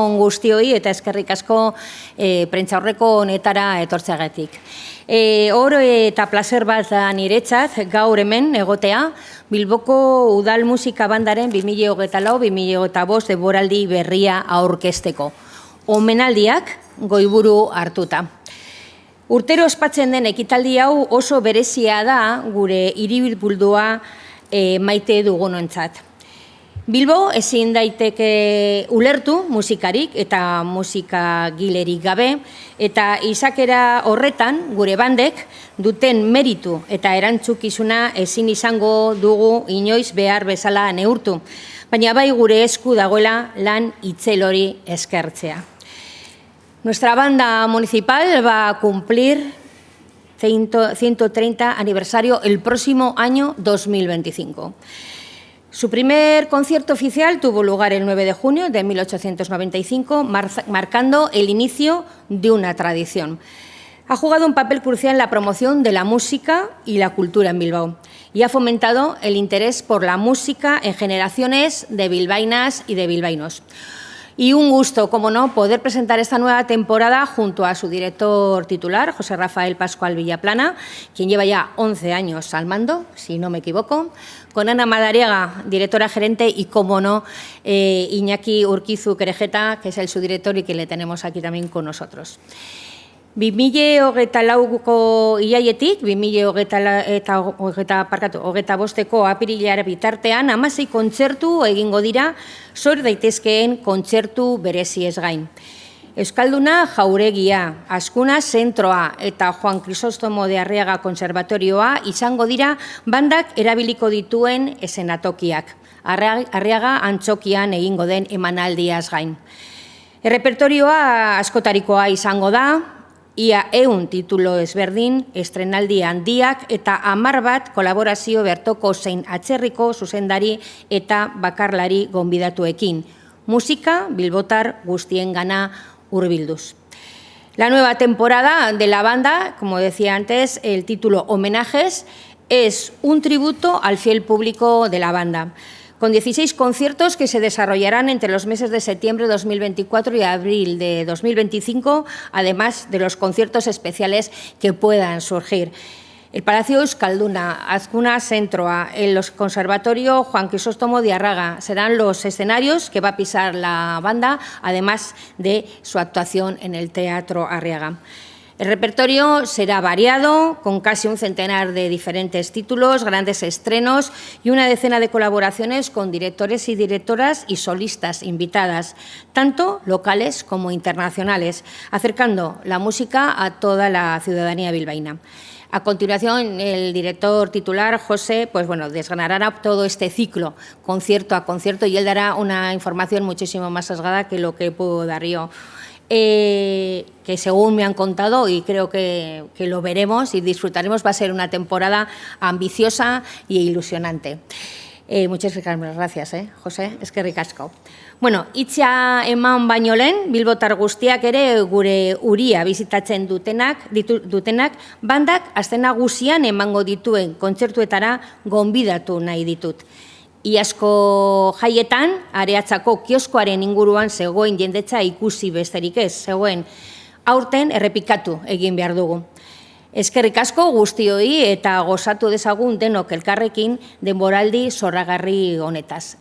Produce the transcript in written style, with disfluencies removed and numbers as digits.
on guztioi eta eskerrik asko prentsaurreko honetara etortzeagatik. Hor eta plazer bat da niretzat gaur hemen egotea Bilboko Udal Musika Bandaren 2024-2025 denboraldi berria aurkezteko. Omenaldiak goiburu hartuta. Urtero ospatzen den ekitaldi hau oso berezia da gure hiribilburua maite dugunontzat. Bilbo ezin daiteke ulertu musikarik eta musikagilerik gabe, eta izakera horretan gure bandek duten meritu eta erantzukizuna ezin izango dugu inoiz behar bezala neurtu, baina bai gure esku dagoela lan itzel hori eskertzea. Nuestra banda municipal va a cumplir 130 aniversario el próximo año 2025. Su primer concierto oficial tuvo lugar el 9 de junio de 1895, marcando el inicio de una tradición. Ha jugado un papel crucial en la promoción de la música y la cultura en Bilbao y ha fomentado el interés por la música en generaciones de bilbaínas y de bilbaínos. Y un gusto, como no, poder presentar esta nueva temporada junto a su director titular, José Rafael Pascual Villaplana, quien lleva ya 11 años al mando, si no me equivoco, con Ana Madariaga, directora gerente, y, como no, Iñaki Urquizu Querejeta, que es el subdirector y que le tenemos aquí también con nosotros. 2024ko irailetik, 2025ko apirilera bitartean, 16 kontzertu egingo dira, sor daitezkeen kontzertu bereziez gain. Euskalduna Jauregia, Azkuna Zentroa eta Juan Crisóstomo de Arriaga Konservatorioa izango dira bandak erabiliko dituen eszenatokiak. Arriaga Antzokian egingo den emanaldiaz gain. Errepertorioa askotarikoa izango da, ia 100 titulo ezberdin, estrenaldi handiak eta 10 bat kolaborazio bertoko zein atzerriko zuzendari eta bakarlari gonbidatuekin. Musika bilbotar guztiengana hurbilduz. La nueva temporada de la banda, como decía antes, el título Homenajes, es un tributo al fiel público de la banda, con 16 conciertos que se desarrollarán entre los meses de septiembre de 2024 y abril de 2025, además de los conciertos especiales que puedan surgir. El Palacio Euskalduna, Azkuna Zentroa, el Conservatorio Juan Crisóstomo de Arriaga serán los escenarios que va a pisar la banda, además de su actuación en el Teatro Arriaga. El repertorio será variado, con casi un centenar de diferentes títulos, grandes estrenos y una decena de colaboraciones con directores y directoras y solistas invitadas, tanto locales como internacionales, acercando la música a toda la ciudadanía bilbaína. A continuación, el director titular, José, desgranará todo este ciclo, concierto a concierto, y él dará una información muchísimo más sesgada que lo que puedo dar yo. Que según me han contado, y creo que lo veremos y disfrutaremos, va a ser una temporada ambiciosa e ilusionante. Muchas gracias, José, eskerrik asko. Bueno, hitza eman baino lehen, bilbotar guztiak ere gure uria bizitatzen dutenak, bandak aste nagusian emango dituen kontzertuetara gonbidatu nahi ditut. Iazko jaietan, Areatzako kioskoaren inguruan zegoen jendetza ikusi besterik ez, zegoen aurten errepikatu egin behar dugu. Eskerrik asko guztioi eta gozatu dezagun denok elkarrekin denboraldi zoragarri honetaz.